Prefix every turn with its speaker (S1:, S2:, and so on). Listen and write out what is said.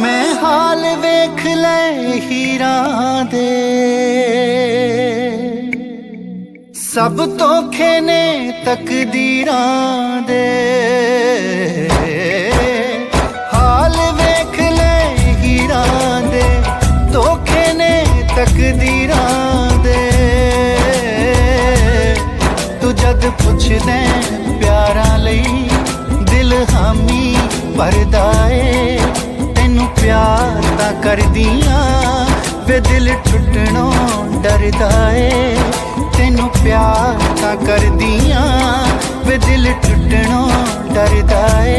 S1: मैं हाल वेख ले हीरां दे, सब धोखे ने तकदीरां दे। हाल वेख ले हीरां दे, धोखे ने तकदीरां दे। तू जद पुछदे प्यारां लई दिल हामी भरदा ए। तैनू प्यार तां करदियां वे दिल टुटणों डरदा ए। तैनू प्यार तां करदियां वे दिल टुटणों डरदा ए।